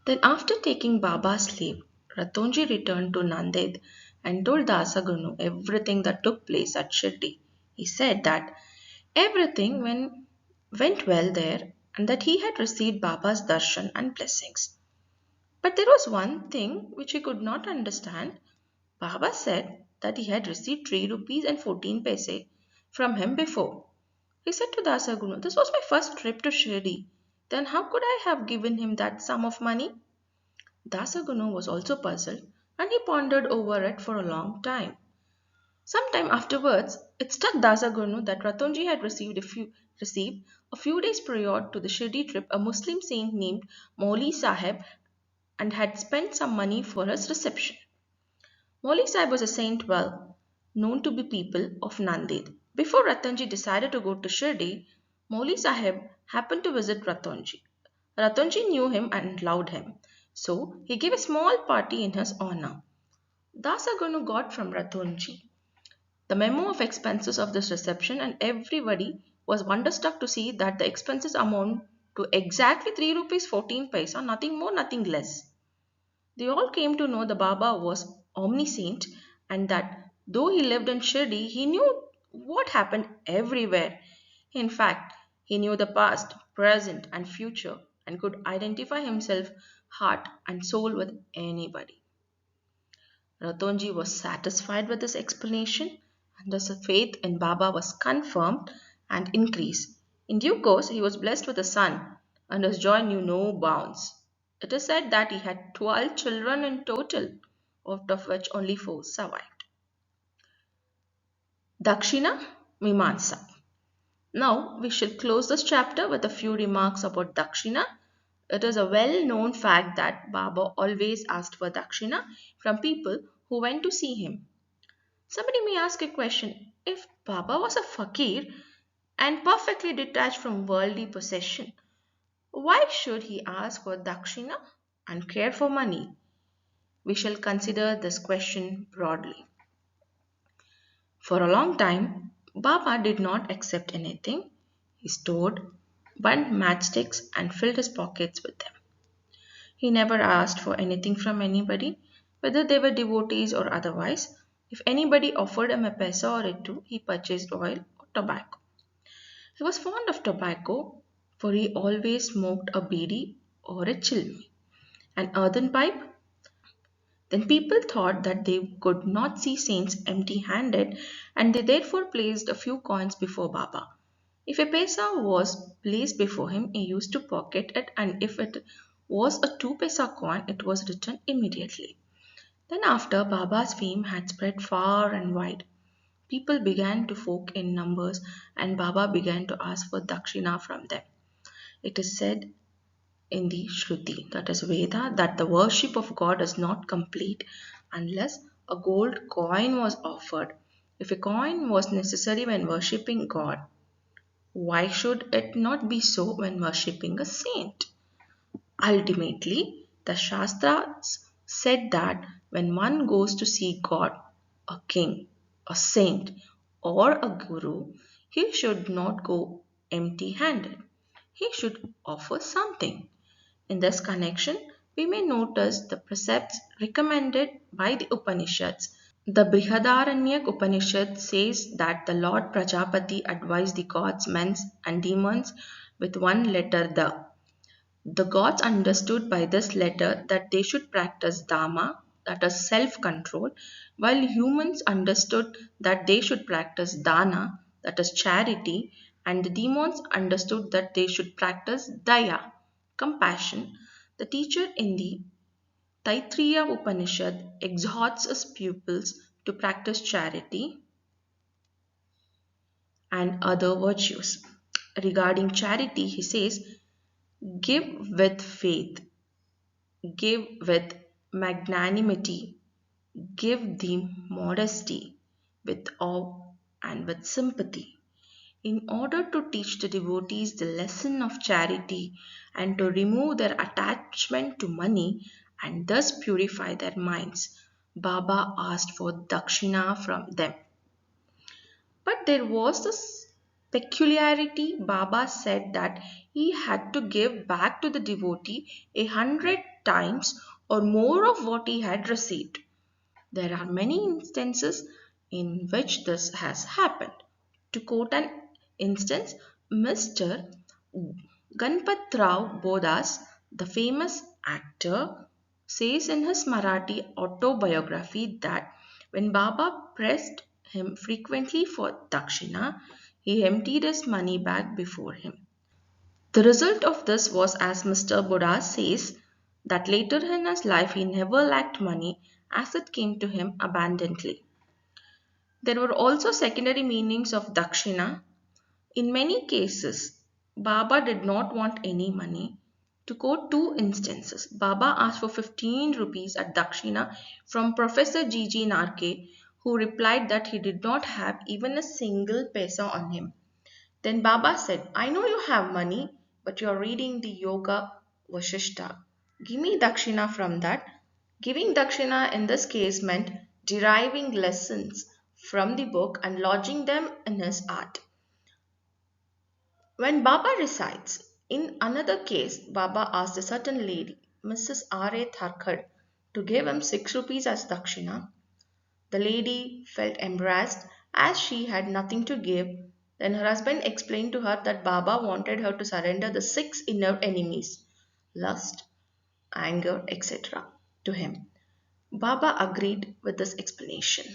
Then, after taking Baba's leave, Ratonji returned to Nanded and told Dasagunu everything that took place at Shirdi. He said that everything went well there and that he had received Baba's darshan and blessings. But there was one thing which he could not understand. Baba said that he had received 3 rupees and 14 paise from him before. He said to Dasagunu, this was my first trip to Shirdi. Then how could I have given him that sum of money? Dasagunu was also puzzled and he pondered over it for a long time. Sometime afterwards, it struck Dasagunu that Ratonji had received a few days prior to the Shirdi trip a Muslim saint named Mauli Sahib and had spent some money for his reception. Mauli Sahib was a saint well known to be people of Nanded. Before Ratonji decided to go to Shirdi, Mauli Sahib happened to visit Ratonji. Ratonji knew him and loved him, so he gave a small party in his honor. Dasagunu got from Ratonji the memo of expenses of this reception, and everybody was wonderstruck to see that the expenses amount to exactly 3 rupees 14 paisa, nothing more, nothing less. They all came to know the Baba was omniscient and that though he lived in Shirdi, he knew what happened everywhere. In fact, he knew the past, present, and future and could identify himself heart and soul with anybody. Ratonji was satisfied with this explanation, and his faith in Baba was confirmed and increased. In due course, he was blessed with a son, and his joy knew no bounds. It is said that he had 12 children in total, out of which only 4 survived. Dakshina Mimansa. Now we shall close this chapter with a few remarks about Dakshina. It is a well known fact that Baba always asked for Dakshina from people who went to see him. Somebody may ask a question: if Baba was a fakir and perfectly detached from worldly possession, why should he ask for dakshina and care for money? We shall consider this question broadly. For a long time, Baba did not accept anything. He stored, burnt matchsticks, and filled his pockets with them. He never asked for anything from anybody, whether they were devotees or otherwise. If anybody offered him a paisa or a two, he purchased oil or tobacco. He was fond of tobacco, for he always smoked a beedi or a chilmi, an earthen pipe. Then people thought that they could not see saints empty handed, and they therefore placed a few coins before Baba. If a paisa was placed before him, he used to pocket it, and if it was a 2 paisa coin, it was returned immediately. Then, after Baba's fame had spread far and wide, people began to folk in numbers, and Baba began to ask for dakshina from them. It is said in the Shruti, that is Veda, that the worship of God is not complete unless a gold coin was offered. If a coin was necessary when worshipping God, why should it not be so when worshipping a saint? Ultimately, the Shastras said that when one goes to see God, a king, a saint, or a guru, he should not go empty handed. He should offer something. In this connection, we may notice the precepts recommended by the Upanishads. The Brihadaranyaka Upanishad says that the Lord Prajapati advised the gods, men, and demons with one letter the. The gods understood by this letter that they should practice Dharma, that is self control, while humans understood that they should practice Dana, that is charity, and the demons understood that they should practice Daya, compassion. The teacher in the Taittiriya Upanishad exhorts his pupils to practice charity and other virtues. Regarding charity, he says, give with faith, give with magnanimity, give the modesty, with awe and with sympathy. In order to teach the devotees the lesson of charity and to remove their attachment to money and thus purify their minds, Baba asked for dakshina from them. But there was this peculiarity. Baba said that he had to give back to the devotee 100 times or more of what he had received. There are many instances in which this has happened. To quote an instance, Mr. Ganpatrao Bodas, the famous actor, says in his Marathi autobiography that when Baba pressed him frequently for dakshina, he emptied his money bag before him. The result of this was, as Mr. Bodas says, that later in his life he never lacked money as it came to him abundantly. There were also secondary meanings of dakshina. In many cases, Baba did not want any money. To quote two instances, Baba asked for 15 rupees at Dakshina from Professor G. Narke, who replied that he did not have even a single paisa on him. Then Baba said, I know you have money, but you are reading the Yoga Vashishta. Give me Dakshina from that. Giving Dakshina in this case meant deriving lessons from the book and lodging them in his art. When Baba recites, in another case, Baba asked a certain lady, Mrs. R.A. Tharkar, to give him 6 rupees as dakshina. The lady felt embarrassed as she had nothing to give. Then her husband explained to her that Baba wanted her to surrender the 6 inner enemies, lust, anger, etc., to him. Baba agreed with this explanation.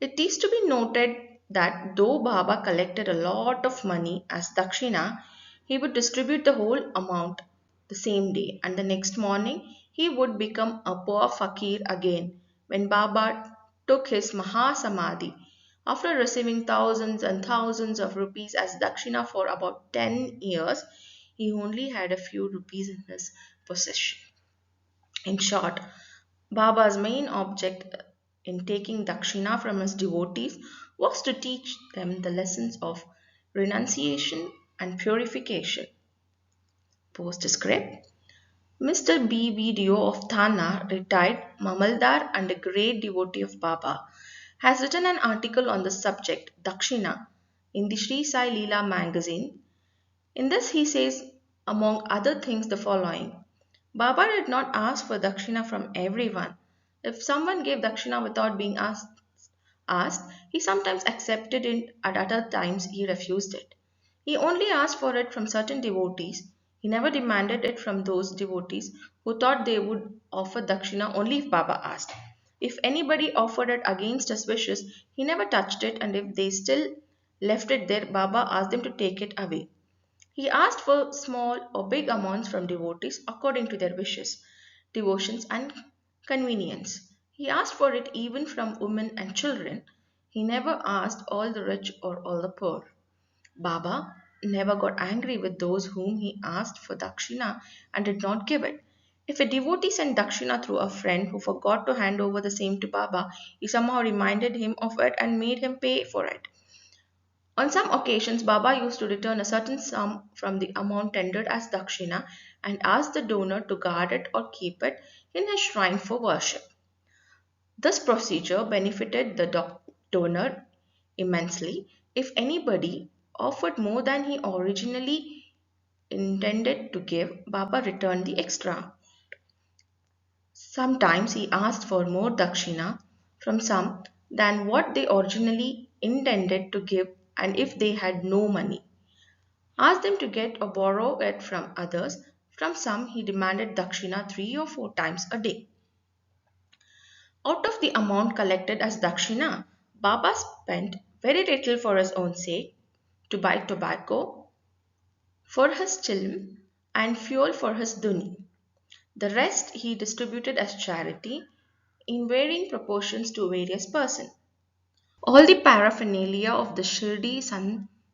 It is to be noted that though Baba collected a lot of money as dakshina, he would distribute the whole amount the same day, and the next morning he would become a poor fakir again when Baba took his Mahasamadhi. After receiving thousands and thousands of rupees as dakshina for about 10 years, he only had a few rupees in his possession. In short, Baba's main object in taking dakshina from his devotees was to teach them the lessons of renunciation and purification. Postscript: Mr. B. Video of Thana, retired Mamaldar and a great devotee of Baba, has written an article on the subject Dakshina in the Sri Sai Leela magazine. In this, he says, among other things, the following: Baba did not ask for dakshina from everyone. If someone gave dakshina without being asked, he sometimes accepted it, at other times he refused it. He only asked for it from certain devotees. He never demanded it from those devotees who thought they would offer dakshina only if Baba asked. If anybody offered it against his wishes, he never touched it, and if they still left it there, Baba asked them to take it away. He asked for small or big amounts from devotees according to their wishes, devotions, and convenience. He asked for it even from women and children. He never asked all the rich or all the poor. Baba never got angry with those whom he asked for dakshina and did not give it. If a devotee sent dakshina through a friend who forgot to hand over the same to Baba, he somehow reminded him of it and made him pay for it. On some occasions, Baba used to return a certain sum from the amount tendered as dakshina and ask the donor to guard it or keep it in his shrine for worship. This procedure benefited the donor immensely. If anybody offered more than he originally intended to give, Baba returned the extra. Sometimes he asked for more dakshina from some than what they originally intended to give, and if they had no money, asked them to get or borrow it from others. From some, he demanded dakshina 3 or 4 times a day. Out of the amount collected as dakshina, Baba spent very little for his own sake, to buy tobacco for his chilm and fuel for his duni. The rest he distributed as charity in varying proportions to various persons. All the paraphernalia of the Shirdi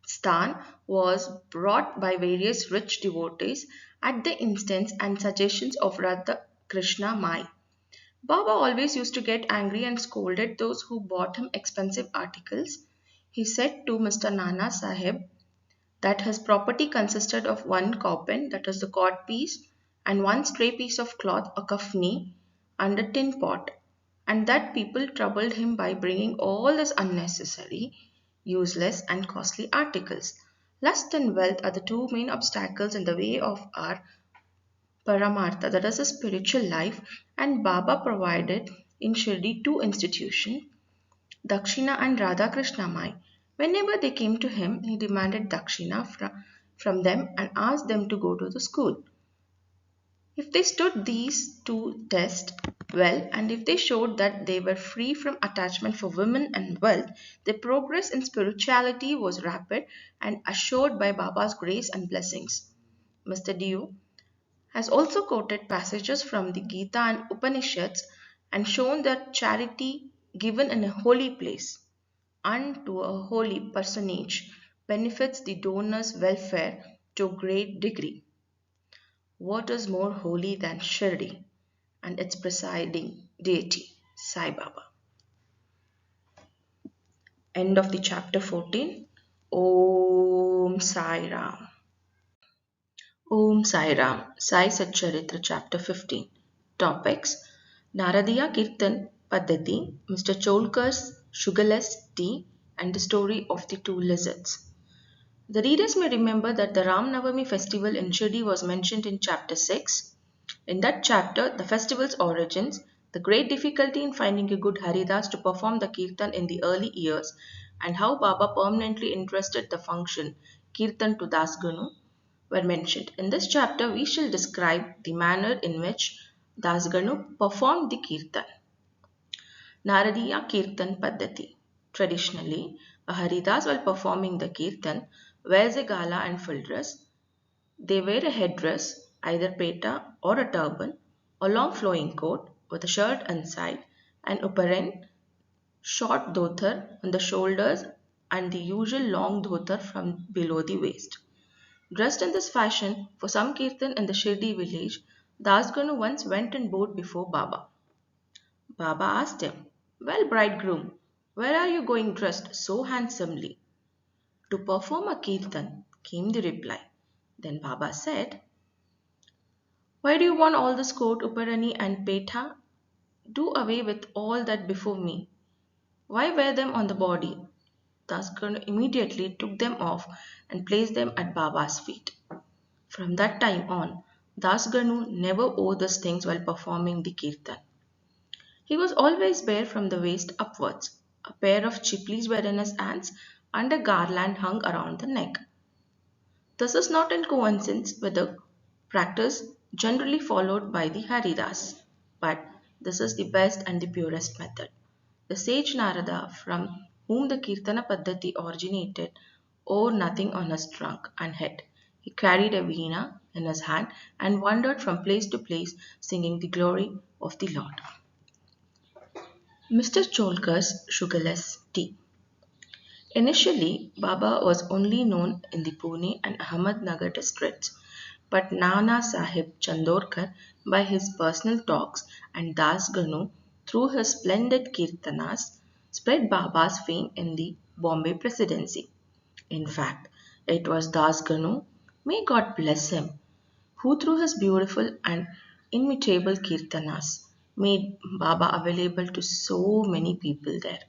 Stan was brought by various rich devotees at the instance and suggestions of Radha Krishna Mai. Baba always used to get angry and scolded those who bought him expensive articles. He said to Mr. Nana Sahib that his property consisted of one coffin, that is the cod piece, and one stray piece of cloth, a kafni, and a tin pot, and that people troubled him by bringing all these unnecessary, useless, and costly articles. Lust and wealth are the two main obstacles in the way of our Paramartha, that is a spiritual life, and Baba provided in Shirdi two institutions, Dakshina and Radha Krishna Mai. Whenever they came to him, he demanded Dakshina from them and asked them to go to the school. If they stood these two tests well, and if they showed that they were free from attachment for women and wealth, their progress in spirituality was rapid and assured by Baba's grace and blessings. Mr. Dio has also quoted passages from the Gita and Upanishads and shown that charity given in a holy place unto a holy personage benefits the donor's welfare to a great degree. What is more holy than Shirdi and its presiding deity, Saibaba? End of the chapter 14. Om Sai Ram. Om Sai Ram. Sai Satcharitra chapter 15. Topics: Naradiya Kirtan Paddhati, Mr. Cholkar's sugarless tea, and the story of the two lizards. The readers may remember that the Ram Navami festival in Shirdi was mentioned in chapter 6. In that chapter, the festival's origins, the great difficulty in finding a good Haridas to perform the Kirtan in the early years, and how Baba permanently entrusted the function Kirtan to Dasganu were mentioned. In this chapter, we shall describe the manner in which Dasganu performed the Kirtan. Naradiya Kirtan Paddhati. Traditionally, a Haridas while performing the Kirtan wears a gala and full dress. They wear a headdress, either peta or a turban, a long flowing coat with a shirt inside, an uparan, short dhotar on the shoulders, and the usual long dhotar from below the waist. Dressed in this fashion, for some kirtan in the Shirdi village, Dasganu once went and bowed before Baba. Baba asked him, Well, bridegroom, where are you going dressed so handsomely? To perform a kirtan, came the reply. Then Baba said, why do you want all this coat, uparani, and petha? Do away with all that before me. Why wear them on the body? Dasganu immediately took them off and placed them at Baba's feet. From that time on, Dasganu never wore these things while performing the kirtan. He was always bare from the waist upwards. A pair of chiplis were in his hands and a garland hung around the neck. This is not in coincidence with the practice generally followed by the Haridas, but this is the best and the purest method. The sage Narada, from whom the Kirtana Paddhati originated, wore nothing on his trunk and head. He carried a veena in his hand and wandered from place to place singing the glory of the Lord. Mr. Cholkar's sugarless tea. Initially, Baba was only known in the Pune and Ahmednagar districts, but Nana Sahib Chandorkar, by his personal talks, and Das Ganu, through his splendid kirtanas, spread Baba's fame in the Bombay Presidency. In fact, it was Das Ganu, may God bless him, who through his beautiful and imitable kirtanas made Baba available to so many people there.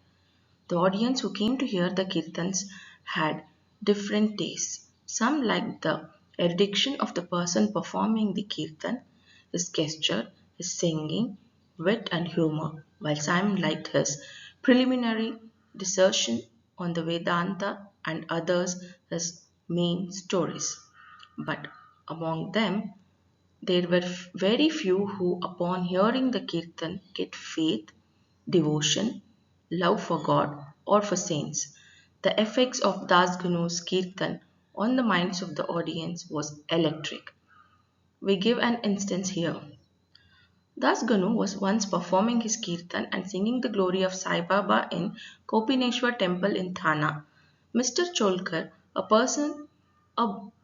The audience who came to hear the kirtans had different tastes. Some liked the erudition of the person performing the kirtan, his gesture, his singing, wit, and humor, while some liked his preliminary dissertation on the Vedanta and others his main stories. But among them, there were very few who, upon hearing the kirtan, get faith, devotion, love for God, or for saints. The effects of Das Gunu's kirtan on the minds of the audience was electric. We give an instance here. Das Ganu was once performing his kirtan and singing the glory of Sai Baba in Kopineshwar temple in Thana. Mr. Cholkar, a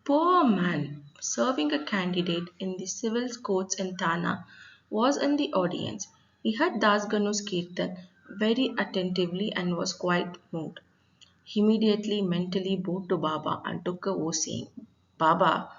poor man serving a candidate in the civil courts in Thana, was in the audience. He heard Das Ganu's kirtan very attentively and was quite moved. He immediately mentally bowed to Baba and took a vow saying, Baba,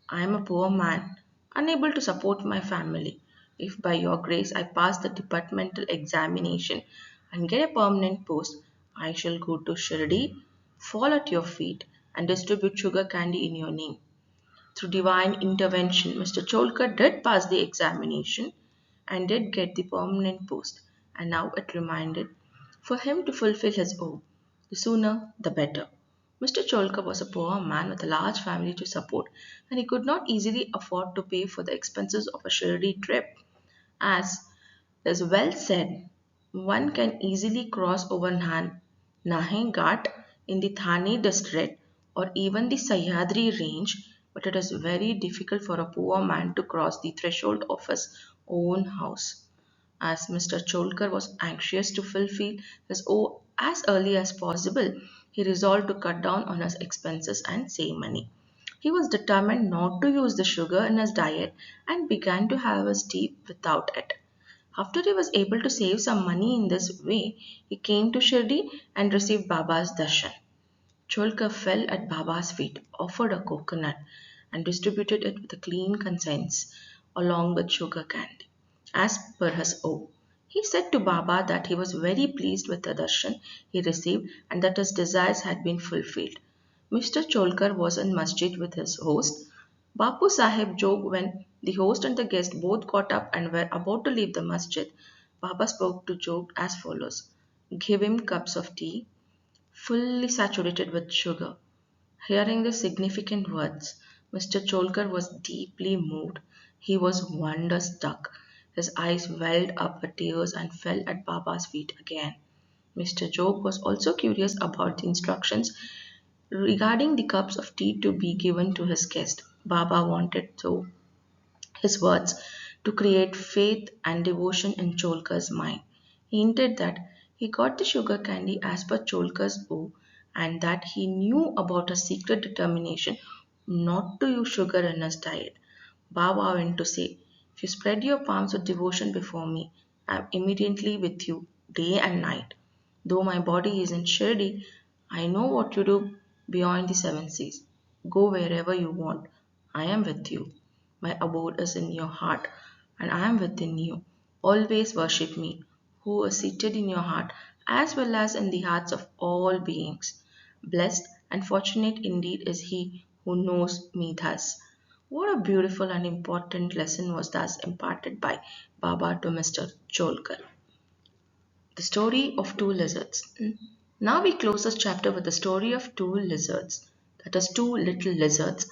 I am a poor man, unable to support my family. If by your grace I pass the departmental examination and get a permanent post, I shall go to Shirdi, fall at your feet, and distribute sugar candy in your name. Through divine intervention, Mr. Cholkar did pass the examination and did get the permanent post, and now it remained for him to fulfill his oath. The sooner, the better. Mr. Cholkar was a poor man with a large family to support, and he could not easily afford to pay for the expenses of a Shirdi trip. As is well said, one can easily cross over Nahe Ghat in the Thane district or even the Sahyadri range, but it is very difficult for a poor man to cross the threshold of his own house. As Mr. Cholkar was anxious to fulfill his oath as early as possible, he resolved to cut down on his expenses and save money. He was determined not to use the sugar in his diet and began to have his tea without it. After he was able to save some money in this way, he came to Shirdi and received Baba's darshan. Cholka fell at Baba's feet, offered a coconut, and distributed it with a clean conscience along with sugar candy. As per his oath, he said to Baba that he was very pleased with the darshan he received and that his desires had been fulfilled. Mr. Cholkar was in masjid with his host. Bapu Sahib joked when the host and the guest both got up and were about to leave the masjid. Baba spoke to Jog as follows: give him cups of tea fully saturated with sugar. Hearing the significant words, Mr. Cholkar was deeply moved. He was wonder-struck. His eyes welled up with tears and fell at Baba's feet again. Mr. Jog was also curious about the instructions regarding the cups of tea to be given to his guest. Baba wanted so his words to create faith and devotion in Cholkar's mind. He hinted that he got the sugar candy as per Cholkar's oath and that he knew about a secret determination not to use sugar in his diet. Baba went to say, if you spread your palms with devotion before me, I am immediately with you. day and night. Though my body is in Shirdi, I know what you do beyond the seven seas. Go wherever you want. I am with you. My abode is in your heart, and I am within you. Always worship me, who is seated in your heart, as well as in the hearts of all beings. Blessed and fortunate indeed is he who knows me thus. What a beautiful and important lesson was thus imparted by Baba to Mr. Cholkar. The story of two lizards. Now we close this chapter with the story of two lizards, that is, two little lizards.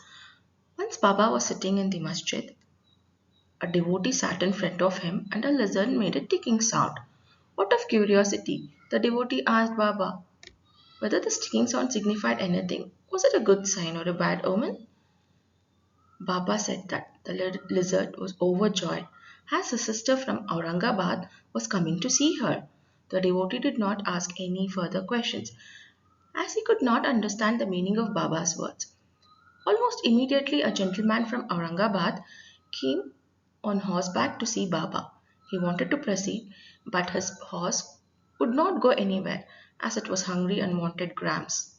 Once Baba was sitting in the masjid, a devotee sat in front of him and a lizard made a ticking sound. Out of curiosity, the devotee asked Baba whether the ticking sound signified anything. Was it a good sign or a bad omen? Baba said that the lizard was overjoyed as his sister from Aurangabad was coming to see her. The devotee did not ask any further questions as he could not understand the meaning of Baba's words. Almost immediately, a gentleman from Aurangabad came on horseback to see Baba. He wanted to proceed, but his horse would not go anywhere as it was hungry and wanted grams.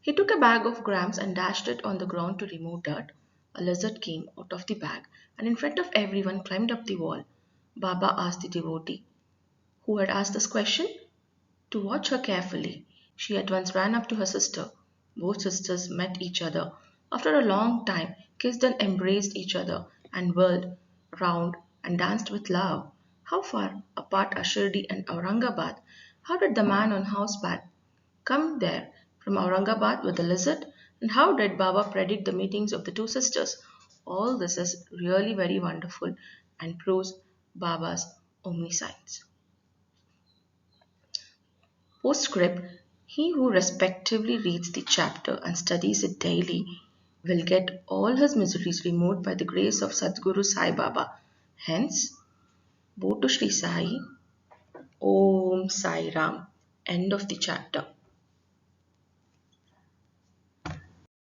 He took a bag of grams and dashed it on the ground to remove dirt. A lizard came out of the bag and in front of everyone climbed up the wall. Baba asked the devotee who had asked this question to watch her carefully. She at once ran up to her sister. Both sisters met each other after a long time, kissed and embraced each other, and whirled round and danced with love. How far apart are Shirdi and Aurangabad? How did the man on horseback come there from Aurangabad with the lizard? And how did Baba predict the meetings of the two sisters? All this is really very wonderful and proves Baba's omniscience. Postscript. He who respectively reads the chapter and studies it daily will get all his miseries removed by the grace of Sadguru Sai Baba. Hence, Bo to Shri Sai, Om Sai Ram. End of the chapter.